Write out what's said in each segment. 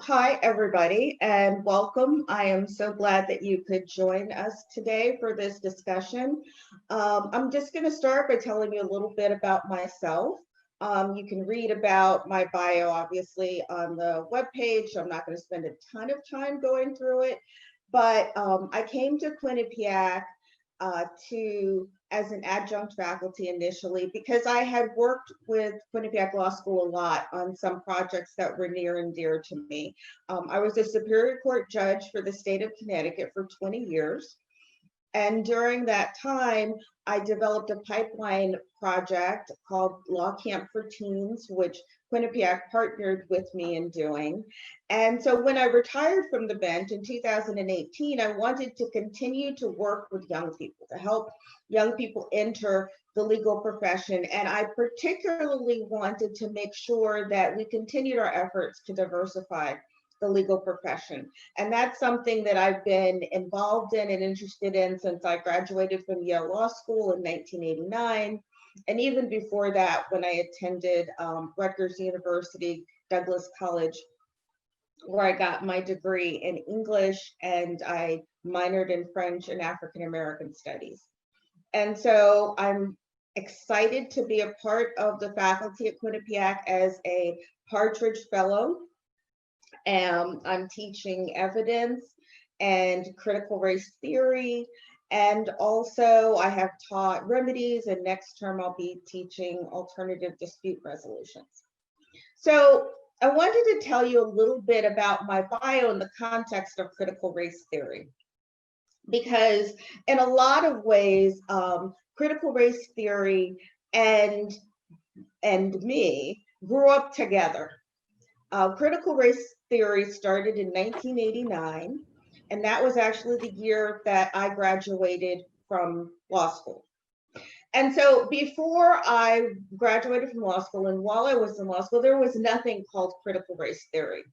Hi, everybody, and welcome. I am so glad that you could join us today for this discussion. I'm just going to start by telling you a little bit about myself. You can read about my bio, obviously, on the webpage. So I'm not going to spend a ton of time going through it, but I came to Quinnipiac as an adjunct faculty initially because I had worked with Quinnipiac Law School a lot on some projects that were near and dear to me. I was a Superior Court judge for the state of Connecticut for 20 years. And during that time, I developed a pipeline project called Law Camp for Teens, which Quinnipiac partnered with me in doing. And so when I retired from the bench in 2018, I wanted to continue to work with young people, to help young people enter the legal profession. And I particularly wanted to make sure that we continued our efforts to diversify the legal profession. And that's something that I've been involved in and interested in since I graduated from Yale Law School in 1989. And even before that, when I attended Rutgers University, Douglas College, where I got my degree in English and I minored in French and African American studies. And so I'm excited to be a part of the faculty at Quinnipiac as a Partridge Fellow. I'm teaching evidence and critical race theory. And also I have taught remedies, and next term I'll be teaching alternative dispute resolutions. So I wanted to tell you a little bit about my bio in the context of critical race theory, because in a lot of ways, critical race theory and me grew up together. Critical race theory started in 1989, and that was actually the year that I graduated from law school. And so before I graduated from law school, and while I was in law school, there was nothing called critical race theory.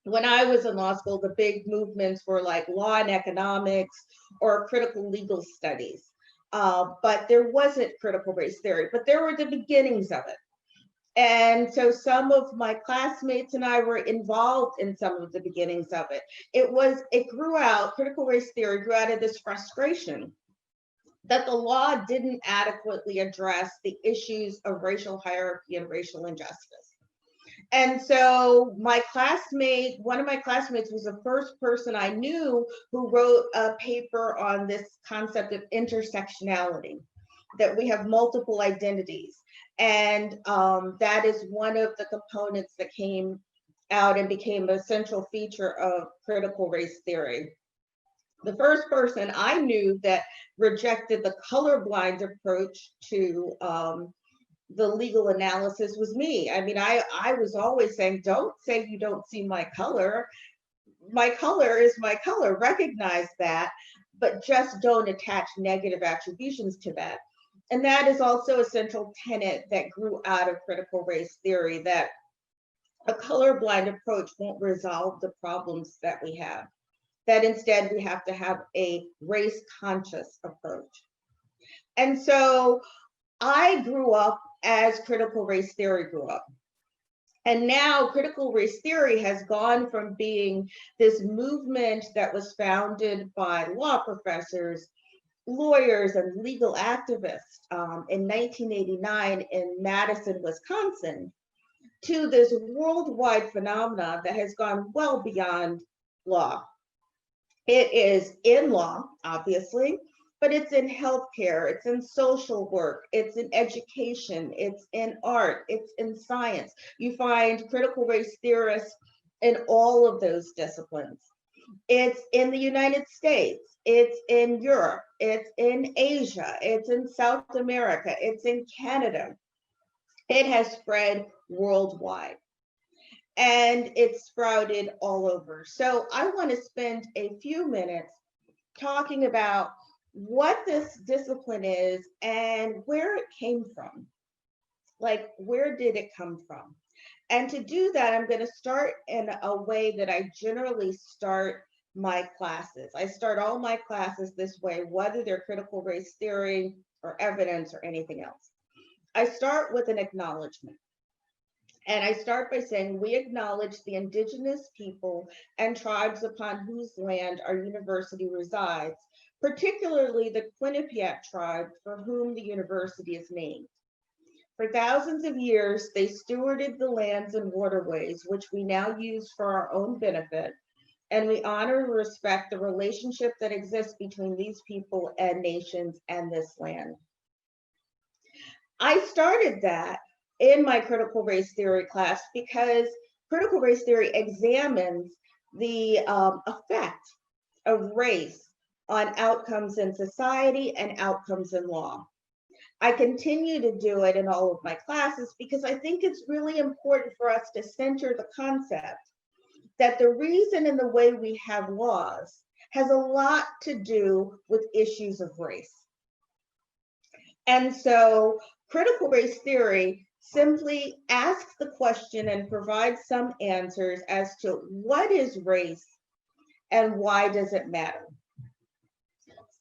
When I was in law school, the big movements were like law and economics or critical legal studies. But there wasn't critical race theory, but there were the beginnings of it. And so some of my classmates and I were involved in some of the beginnings of it. Critical race theory grew out of this frustration that the law didn't adequately address the issues of racial hierarchy and racial injustice. And so one of my classmates was the first person I knew who wrote a paper on this concept of intersectionality, that we have multiple identities. And that is one of the components that came out and became a central feature of critical race theory. The first person I knew that rejected the colorblind approach to the legal analysis was me. I mean, I was always saying, don't say you don't see my color. My color is my color, recognize that, but just don't attach negative attributions to that. And that is also a central tenet that grew out of critical race theory, that a colorblind approach won't resolve the problems that we have, that instead we have to have a race conscious approach. And so I grew up as critical race theory grew up. And now critical race theory has gone from being this movement that was founded by law professors, lawyers, and legal activists in 1989 in Madison, Wisconsin, to this worldwide phenomenon that has gone well beyond law. It is in law, obviously, but it's in healthcare, it's in social work, it's in education, it's in art, it's in science. You find critical race theorists in all of those disciplines. It's in the United States, it's in Europe, it's in Asia, it's in South America, it's in Canada. It has spread worldwide and it's sprouted all over. So I want to spend a few minutes talking about what this discipline is and where it came from. Like, where did it come from? And to do that, I'm going to start in a way that I generally start my classes. I start all my classes this way, whether they're critical race theory or evidence or anything else. I start with an acknowledgement. And I start by saying we acknowledge the indigenous people and tribes upon whose land our university resides, particularly the Quinnipiac tribe for whom the university is named. For thousands of years, they stewarded the lands and waterways, which we now use for our own benefit, and we honor and respect the relationship that exists between these people and nations and this land. I started that in my critical race theory class because critical race theory examines the effect of race on outcomes in society and outcomes in law. I continue to do it in all of my classes because I think it's really important for us to center the concept that the reason and the way we have laws has a lot to do with issues of race. And so critical race theory simply asks the question and provides some answers as to what is race and why does it matter.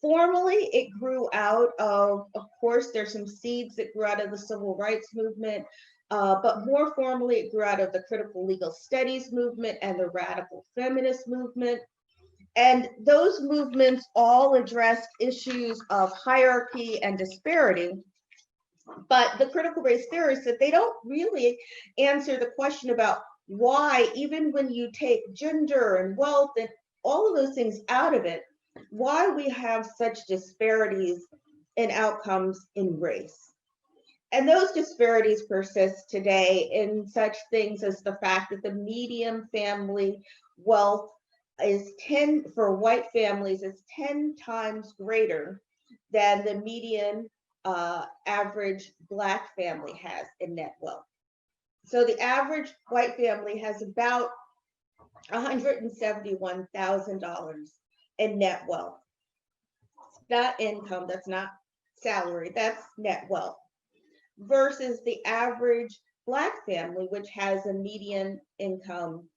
Formally, it grew out of course, there's some seeds that grew out of the civil rights movement, but more formally, it grew out of the critical legal studies movement and the radical feminist movement. And those movements all addressed issues of hierarchy and disparity. But the critical race theorists said they don't really answer the question about why, even when you take gender and wealth and all of those things out of it, why we have such disparities in outcomes in race. And those disparities persist today in such things as the fact that the median family wealth is 10 for white families is 10 times greater than the median average Black family has in net wealth. So the average white family has about $171,000 in net wealth. Not income, that's not salary, that's net wealth. Versus the average Black family, which has a median income,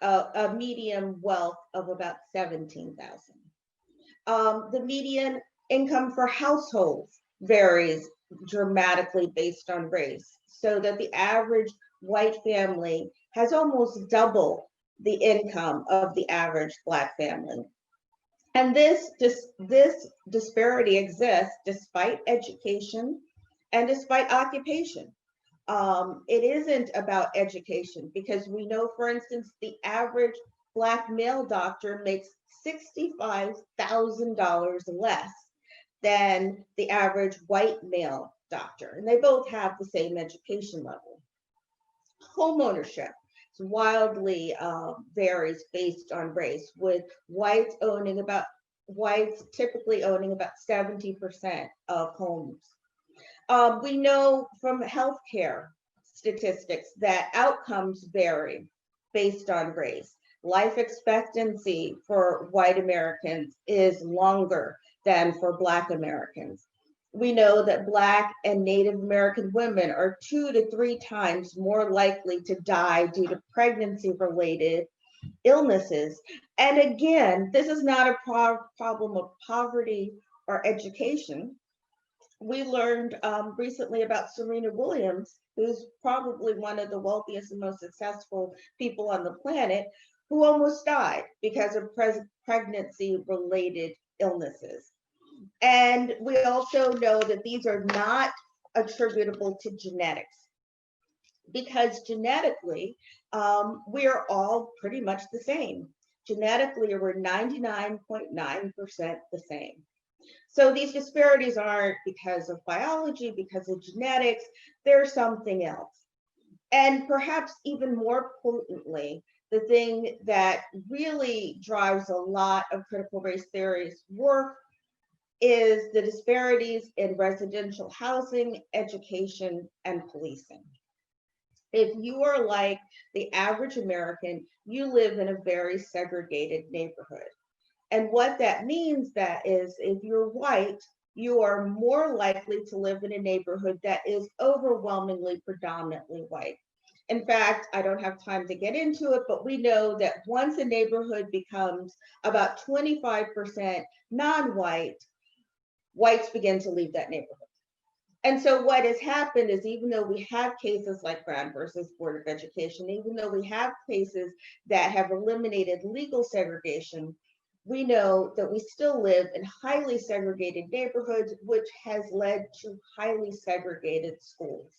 a median wealth of about 17,000. The median income for households varies dramatically based on race, so that the average white family has almost double the income of the average Black family. And this disparity exists despite education and despite occupation. It isn't about education because we know, for instance, the average Black male doctor makes $65,000 less than the average white male doctor, and they both have the same education level. Homeownership wildly varies based on race, with whites typically owning about 70% of homes. We know from healthcare statistics that outcomes vary based on race. Life expectancy for white Americans is longer than for Black Americans. We know that Black and Native American women are 2 to 3 times more likely to die due to pregnancy-related illnesses. And again, this is not a problem of poverty or education. We learned recently about Serena Williams, who's probably one of the wealthiest and most successful people on the planet, who almost died because of pregnancy-related illnesses. And we also know that these are not attributable to genetics, because genetically, we are all pretty much the same. Genetically, we're 99.9% the same. So these disparities aren't because of biology, because of genetics, they're something else. And perhaps even more potently, the thing that really drives a lot of critical race theory's work is the disparities in residential housing, education, and policing. If you are like the average American, you live in a very segregated neighborhood. And what that means that is, if you're white, you are more likely to live in a neighborhood that is overwhelmingly predominantly white. In fact, I don't have time to get into it, but we know that once a neighborhood becomes about 25% non-white, whites begin to leave that neighborhood. And so what has happened is, even though we have cases like Brown versus Board of Education, even though we have cases that have eliminated legal segregation, we know that we still live in highly segregated neighborhoods, which has led to highly segregated schools.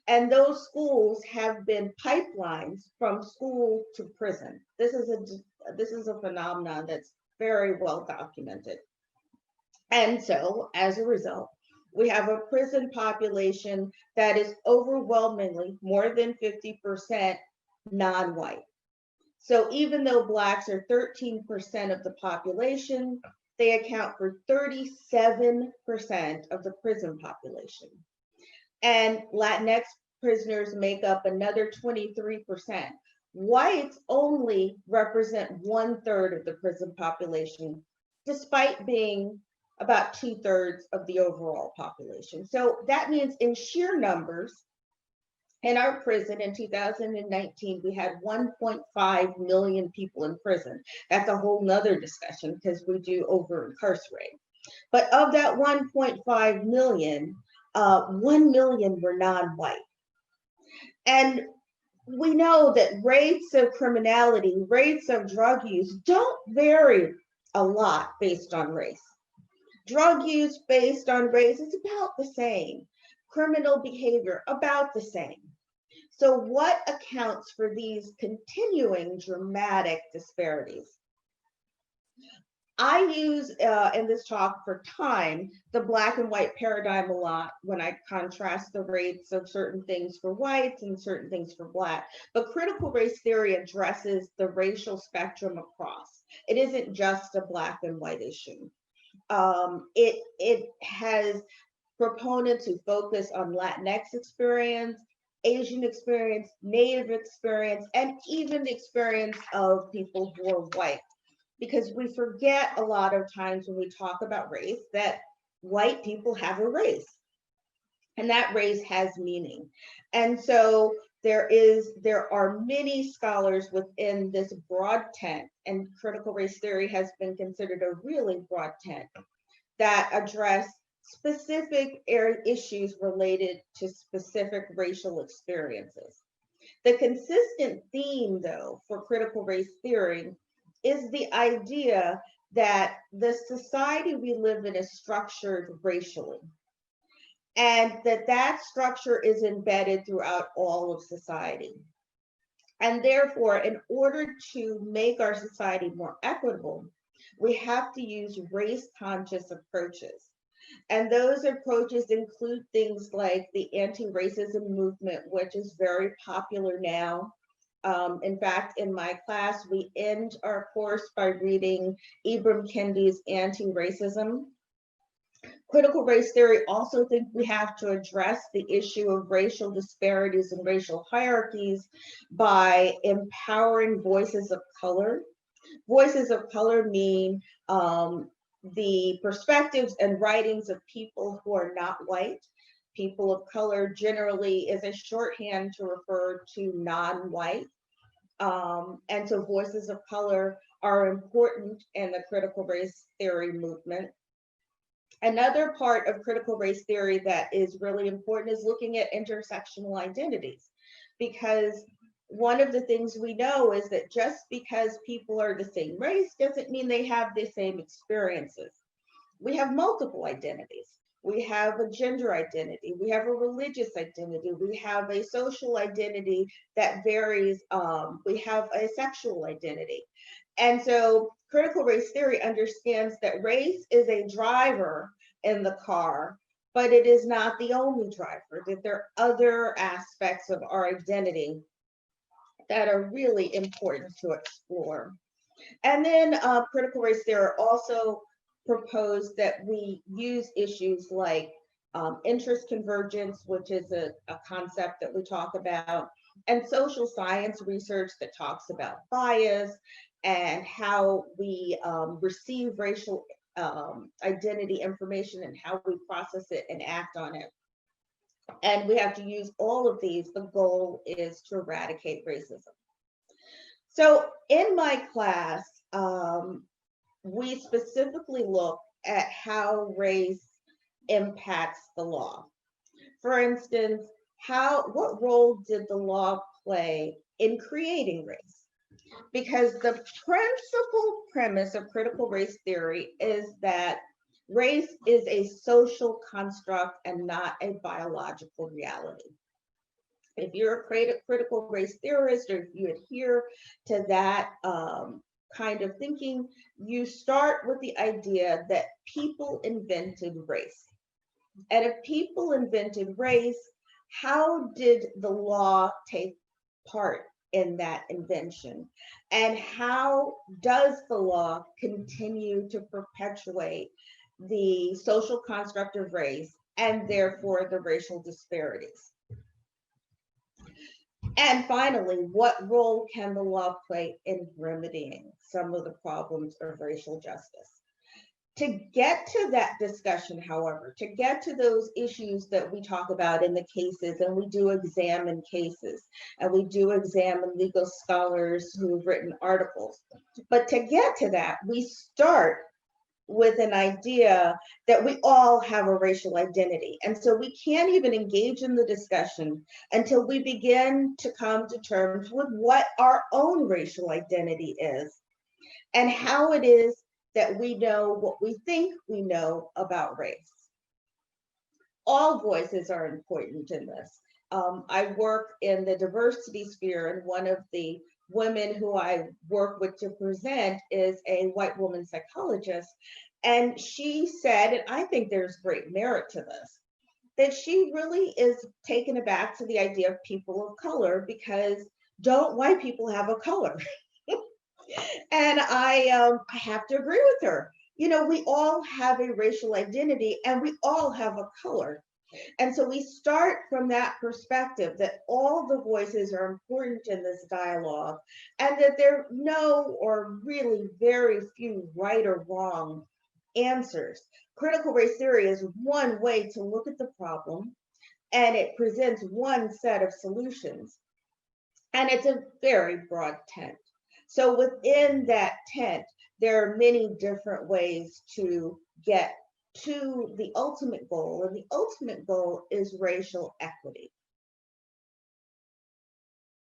And those schools have been pipelines from school to prison. This is a phenomenon that's very well documented. And so, as a result, we have a prison population that is overwhelmingly more than 50% non-white. So even though Blacks are 13% of the population, they account for 37% of the prison population. And Latinx prisoners make up another 23%. Whites only represent 1/3 of the prison population, despite being about 2/3 of the overall population. So that means, in sheer numbers, in our prison in 2019, we had 1.5 million people in prison. That's a whole nother discussion because we do over incarcerate. But of that 1.5 million, 1 million were non-white. And we know that rates of criminality, rates of drug use don't vary a lot based on race. Drug use based on race is about the same. Criminal behavior, about the same. So what accounts for these continuing dramatic disparities? I use in this talk for time the black and white paradigm a lot when I contrast the rates of certain things for whites and certain things for black. But critical race theory addresses the racial spectrum across. It isn't just a black and white issue. It has proponents who focus on Latinx experience, Asian experience, Native experience, and even the experience of people who are white. Because we forget a lot of times when we talk about race that white people have a race, and that race has meaning. And so there are many scholars within this broad tent, and critical race theory has been considered a really broad tent that address specific issues related to specific racial experiences. The consistent theme, though, for critical race theory is the idea that the society we live in is structured racially, and that structure is embedded throughout all of society. And therefore, in order to make our society more equitable, we have to use race-conscious approaches. And those approaches include things like the anti-racism movement, which is very popular now. In fact, in my class, we end our course by reading Ibram Kendi's Anti-Racism. Critical race theory also thinks we have to address the issue of racial disparities and racial hierarchies by empowering voices of color. Voices of color mean the perspectives and writings of people who are not white. People of color generally is a shorthand to refer to non-white. And so voices of color are important in the critical race theory movement. Another part of critical race theory that is really important is looking at intersectional identities, because one of the things we know is that just because people are the same race doesn't mean they have the same experiences. We have multiple identities. We have a gender identity, we have a religious identity, we have a social identity that varies, we have a sexual identity. And so critical race theory understands that race is a driver in the car, but it is not the only driver, that there are other aspects of our identity that are really important to explore. And then critical race theory also proposed that we use issues like interest convergence, which is a concept that we talk about, and social science research that talks about bias and how we receive racial identity information and how we process it and act on it. And we have to use all of these. The goal is to eradicate racism. So in my class, we specifically look at how race impacts the law. For instance, what role did the law play in creating race? Because the principal premise of critical race theory is that race is a social construct and not a biological reality. If you're a critical race theorist, or if you adhere to that kind of thinking, you start with the idea that people invented race. And if people invented race, how did the law take part in that invention? And how does the law continue to perpetuate the social construct of race and therefore the racial disparities? And finally, what role can the law play in remedying some of the problems of racial justice? To get to that discussion, however, to get to those issues that we talk about in the cases, and we do examine cases, and we do examine legal scholars who've written articles. But to get to that, we start with an idea that we all have a racial identity. And so we can't even engage in the discussion until we begin to come to terms with what our own racial identity is and how it is that we know what we think we know about race. All voices are important in this. I work in the diversity sphere, and one of the women who I work with to present is a white woman psychologist. And she said, and I think there's great merit to this, that she really is taken aback to the idea of people of color, because don't white people have a color? And I have to agree with her. You know, we all have a racial identity and we all have a color. And so we start from that perspective that all the voices are important in this dialogue, and that there are no or really very few right or wrong answers. Critical race theory is one way to look at the problem, and it presents one set of solutions. And it's a very broad tent. So within that tent, there are many different ways to get to the ultimate goal, and the ultimate goal is racial equity.